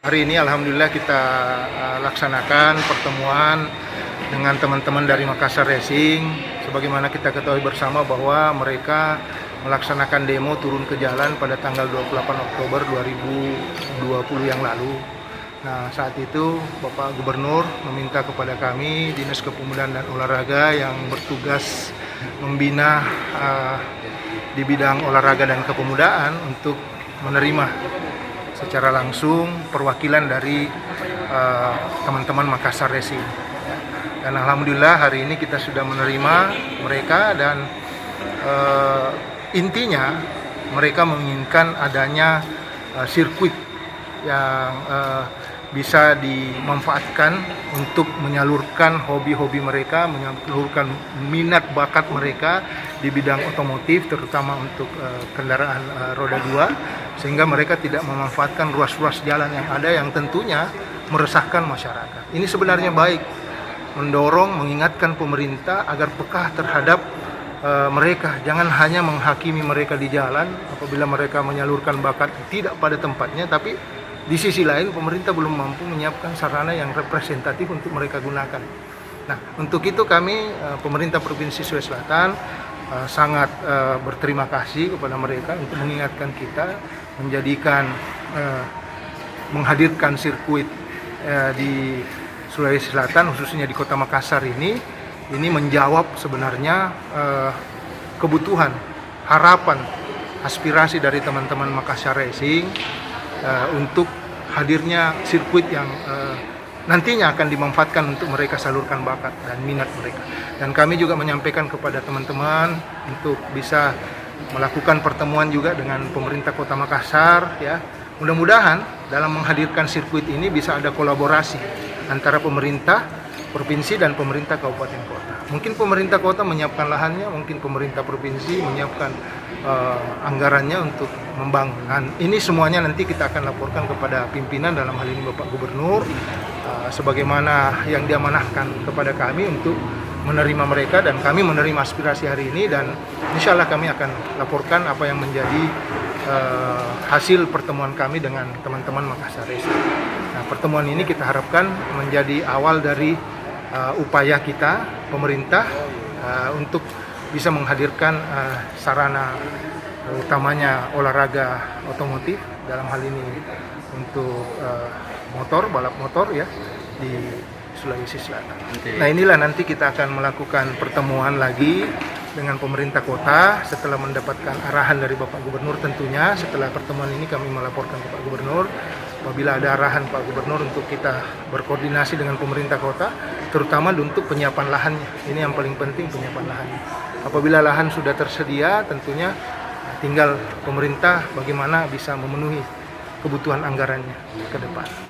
Hari ini alhamdulillah kita laksanakan pertemuan dengan teman-teman dari Makassar Racing. Sebagaimana kita ketahui bersama bahwa mereka melaksanakan demo turun ke jalan pada tanggal 28 Oktober 2020 yang lalu. Nah, saat itu Bapak Gubernur meminta kepada kami Dinas Kepemudaan dan Olahraga yang bertugas membina di bidang olahraga dan kepemudaan untuk menerima secara langsung perwakilan dari teman-teman Makassar Racing. Dan alhamdulillah hari ini kita sudah menerima mereka dan intinya mereka menginginkan adanya sirkuit yang bisa dimanfaatkan untuk menyalurkan hobi-hobi mereka, menyalurkan minat bakat mereka di bidang otomotif, terutama untuk kendaraan roda 2, sehingga mereka tidak memanfaatkan ruas-ruas jalan yang ada yang tentunya meresahkan masyarakat. Ini sebenarnya baik, mendorong, mengingatkan pemerintah agar peka terhadap mereka, jangan hanya menghakimi mereka di jalan apabila mereka menyalurkan bakat tidak pada tempatnya, tapi di sisi lain pemerintah belum mampu menyiapkan sarana yang representatif untuk mereka gunakan. Nah, untuk itu kami pemerintah Provinsi Sulawesi Selatan sangat berterima kasih kepada mereka untuk mengingatkan kita, menjadikan menghadirkan sirkuit di Sulawesi Selatan, khususnya di Kota Makassar ini menjawab sebenarnya kebutuhan, harapan, aspirasi dari teman-teman Makassar Racing untuk hadirnya sirkuit yang nantinya akan dimanfaatkan untuk mereka salurkan bakat dan minat mereka. Dan kami juga menyampaikan kepada teman-teman untuk bisa melakukan pertemuan juga dengan pemerintah Kota Makassar, ya. Mudah-mudahan dalam menghadirkan sirkuit ini bisa ada kolaborasi antara pemerintah provinsi dan pemerintah kabupaten kota. Mungkin pemerintah kota menyiapkan lahannya, mungkin pemerintah provinsi menyiapkan anggarannya untuk membangun. Ini semuanya nanti kita akan laporkan kepada pimpinan, dalam hal ini Bapak Gubernur, sebagaimana yang diamanahkan kepada kami untuk menerima mereka, dan kami menerima aspirasi hari ini, dan insya Allah kami akan laporkan apa yang menjadi hasil pertemuan kami dengan teman-teman Makassar Racing. Nah, pertemuan ini kita harapkan menjadi awal dari upaya kita, pemerintah, untuk bisa menghadirkan sarana utamanya olahraga otomotif, dalam hal ini untuk motor, balap motor, ya, di Sulawesi Selatan. Nah, inilah nanti kita akan melakukan pertemuan lagi dengan pemerintah kota setelah mendapatkan arahan dari Bapak Gubernur. Tentunya setelah pertemuan ini kami melaporkan ke Pak Gubernur. Apabila ada arahan Pak Gubernur untuk kita berkoordinasi dengan pemerintah kota, terutama untuk penyiapan lahannya. Ini yang paling penting, penyiapan lahannya. Apabila lahan sudah tersedia, tentunya tinggal pemerintah bagaimana bisa memenuhi kebutuhan anggarannya ke depan.